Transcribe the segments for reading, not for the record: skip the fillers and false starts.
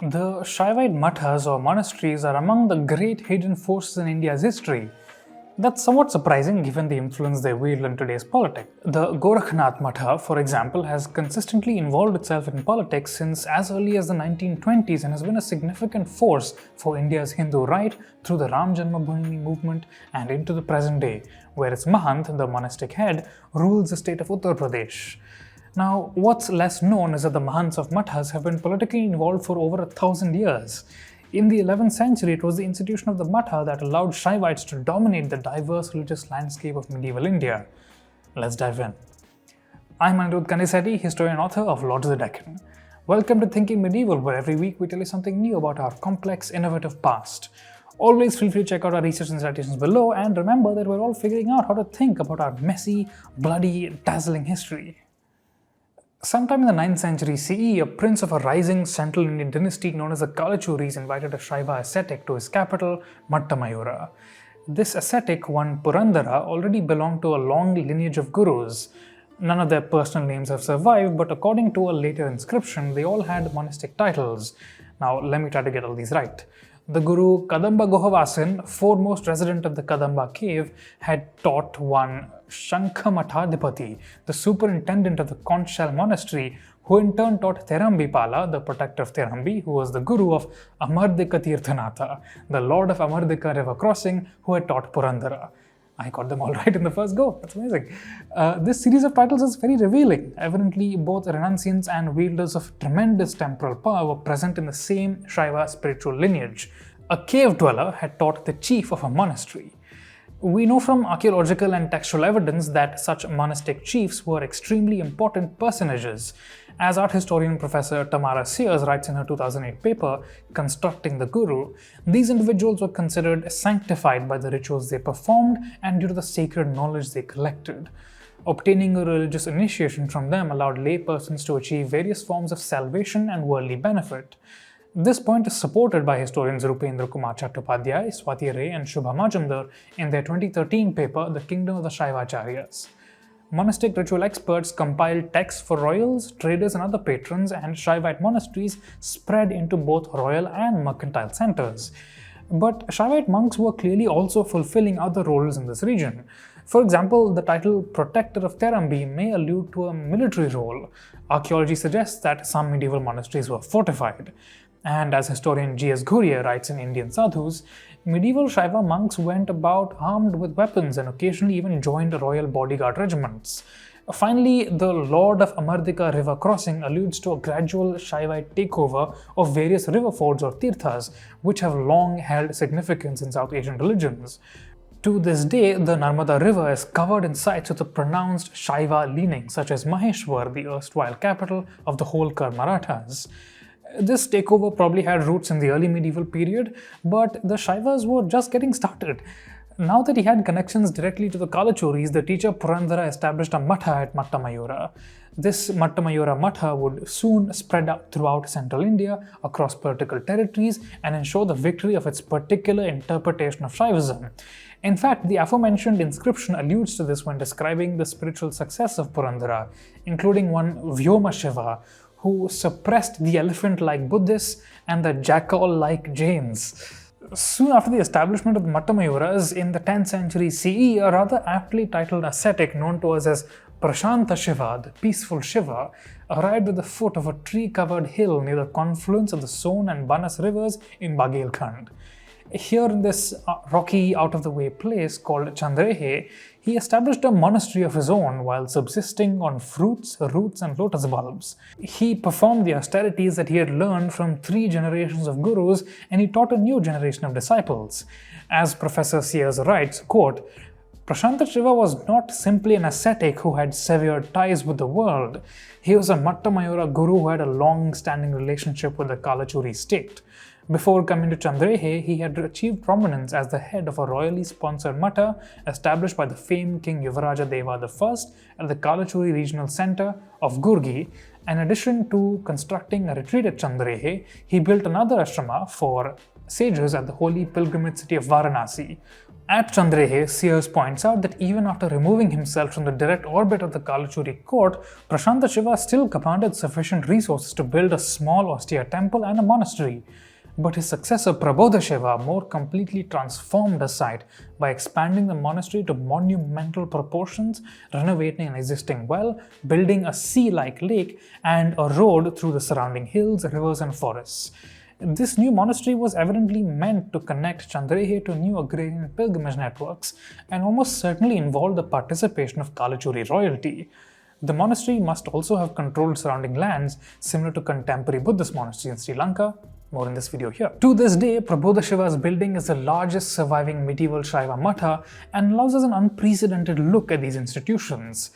The Shaivite mathas or monasteries are among the great hidden forces in India's history. That's somewhat surprising given the influence they wield in today's politics. The Gorakhnath Matha, for example, has consistently involved itself in politics since as early as the 1920s and has been a significant force for India's Hindu right through the Ram Janmabhoomi movement and into the present day, where its Mahant, the monastic head, rules the state of Uttar Pradesh. Now, what's less known is that the Mahants of Mathas have been politically involved for over 1,000 years. In the 11th century, it was the institution of the Matha that allowed Shaivites to dominate the diverse religious landscape of medieval India. Let's dive in. I'm Anirudh Kanisetti, historian and author of Lords of the Deccan. Welcome to Thinking Medieval, where every week we tell you something new about our complex, innovative past. Always feel free to check out our research and citations below, and remember that we're all figuring out how to think about our messy, bloody, dazzling history. Sometime in the 9th century CE, a prince of a rising Central Indian dynasty known as the Kalachuris invited a Shaiva ascetic to his capital, Mattamayura. This ascetic, one Purandara, already belonged to a long lineage of gurus. None of their personal names have survived, but according to a later inscription, they all had monastic titles. Now, let me try to get all these right. The Guru Kadamba Gohavasan, foremost resident of the Kadamba cave, had taught one Shankhamatadipati, the superintendent of the Conch Shell monastery, who in turn taught Terambipala, the protector of Terambi, who was the guru of Amardika Tirthanatha, the lord of Amardika river crossing, who had taught Purandara. I got them all right in the first go. That's amazing. This series of titles is very revealing. Evidently, both renunciants and wielders of tremendous temporal power were present in the same Shaiva spiritual lineage. A cave dweller had taught the chief of a monastery. We know from archaeological and textual evidence that such monastic chiefs were extremely important personages. As art historian Professor Tamara Sears writes in her 2008 paper, Constructing the Guru, these individuals were considered sanctified by the rituals they performed and due to the sacred knowledge they collected. Obtaining a religious initiation from them allowed laypersons to achieve various forms of salvation and worldly benefit. This point is supported by historians Rupendra Kumar Chattopadhyay, Swati Ray and Shubha Majumdar in their 2013 paper, The Kingdom of the Shaivacharyas. Monastic ritual experts compiled texts for royals, traders and other patrons, and Shaivite monasteries spread into both royal and mercantile centers. But Shaivite monks were clearly also fulfilling other roles in this region. For example, the title Protector of Terambi may allude to a military role. Archaeology suggests that some medieval monasteries were fortified. And as historian G.S. Ghuriya writes in Indian Sadhus, medieval Shaiva monks went about armed with weapons and occasionally even joined royal bodyguard regiments. Finally, the Lord of Amardika river crossing alludes to a gradual Shaivite takeover of various river fords or tirthas, which have long held significance in South Asian religions. To this day, the Narmada River is covered in sites with a pronounced Shaiva leaning, such as Maheshwar, the erstwhile capital of the Holkar Marathas. This takeover probably had roots in the early medieval period, but the Shaivas were just getting started. Now that he had connections directly to the Kalachuris, the teacher Purandara established a Matha at Mattamayura. This Mattamayura Matha would soon spread out throughout central India, across political territories, and ensure the victory of its particular interpretation of Shaivism. In fact, the aforementioned inscription alludes to this when describing the spiritual success of Purandara, including one Vyoma Shiva, who suppressed the elephant-like Buddhists and the jackal-like Jains. Soon after the establishment of the Mattamayuras in the 10th century CE, a rather aptly titled ascetic known to us as Prashanta Shiva, the peaceful Shiva, arrived at the foot of a tree-covered hill near the confluence of the Son and Banas rivers in Bagelkhand. Here in this rocky, out-of-the-way place called Chandrehe, he established a monastery of his own while subsisting on fruits, roots and lotus bulbs. He performed the austerities that he had learned from 3 generations of gurus, and he taught a new generation of disciples. As Professor Sears writes, quote, Prashanta Shiva was not simply an ascetic who had severed ties with the world. He was a Mattamayura guru who had a long-standing relationship with the Kalachuri state. Before coming to Chandrehe, he had achieved prominence as the head of a royally sponsored Matha established by the famed King Yuvaraja Deva I at the Kalachuri regional center of Gurgi. In addition to constructing a retreat at Chandrehe, he built another ashrama for sages at the holy pilgrimage city of Varanasi. At Chandrahe, Sears points out that even after removing himself from the direct orbit of the Kalachuri court, Prashanta Shiva still commanded sufficient resources to build a small austere temple and a monastery. But his successor Prabodha Shiva more completely transformed the site by expanding the monastery to monumental proportions, renovating an existing well, building a sea-like lake, and a road through the surrounding hills, rivers, and forests. This new monastery was evidently meant to connect Chandrahe to new agrarian pilgrimage networks and almost certainly involved the participation of Kalachuri royalty. The monastery must also have controlled surrounding lands similar to contemporary Buddhist monasteries in Sri Lanka. More in this video here. To this day, Prabodha Shiva's building is the largest surviving medieval Shaiva Matha and allows us an unprecedented look at these institutions.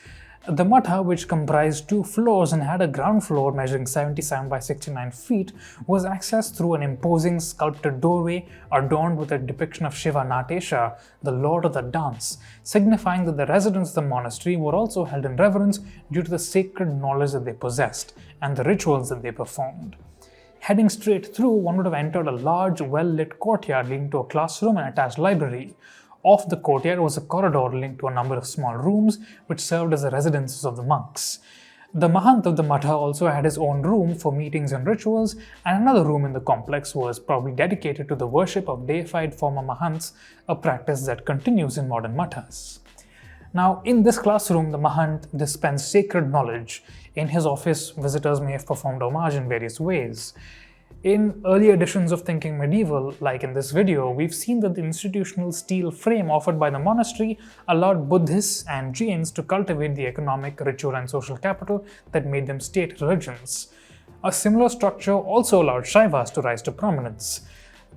The Matha, which comprised 2 floors and had a ground floor measuring 77 by 69 feet, was accessed through an imposing sculpted doorway adorned with a depiction of Shiva Natesha, the lord of the dance, signifying that the residents of the monastery were also held in reverence due to the sacred knowledge that they possessed and the rituals that they performed. Heading straight through, one would have entered a large, well-lit courtyard leading to a classroom and attached library. Off the courtyard was a corridor linked to a number of small rooms, which served as the residences of the monks. The Mahant of the Matha also had his own room for meetings and rituals, and another room in the complex was probably dedicated to the worship of deified former Mahants, a practice that continues in modern Mathas. Now, in this classroom, the Mahant dispensed sacred knowledge. In his office, visitors may have performed homage in various ways. In early editions of Thinking Medieval, like in this video, we've seen that the institutional steel frame offered by the monastery allowed Buddhists and Jains to cultivate the economic, ritual, and social capital that made them state religions. A similar structure also allowed Shaivas to rise to prominence.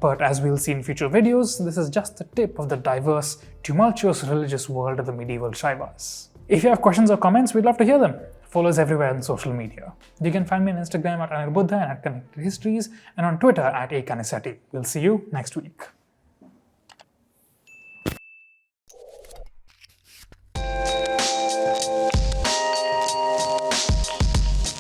But as we'll see in future videos, this is just the tip of the diverse, tumultuous religious world of the medieval Shaivas. If you have questions or comments, we'd love to hear them. Follow us everywhere on social media. You can find me on Instagram at Anirbuddha and at Connected Histories, and on Twitter at akaniseti. We'll see you next week.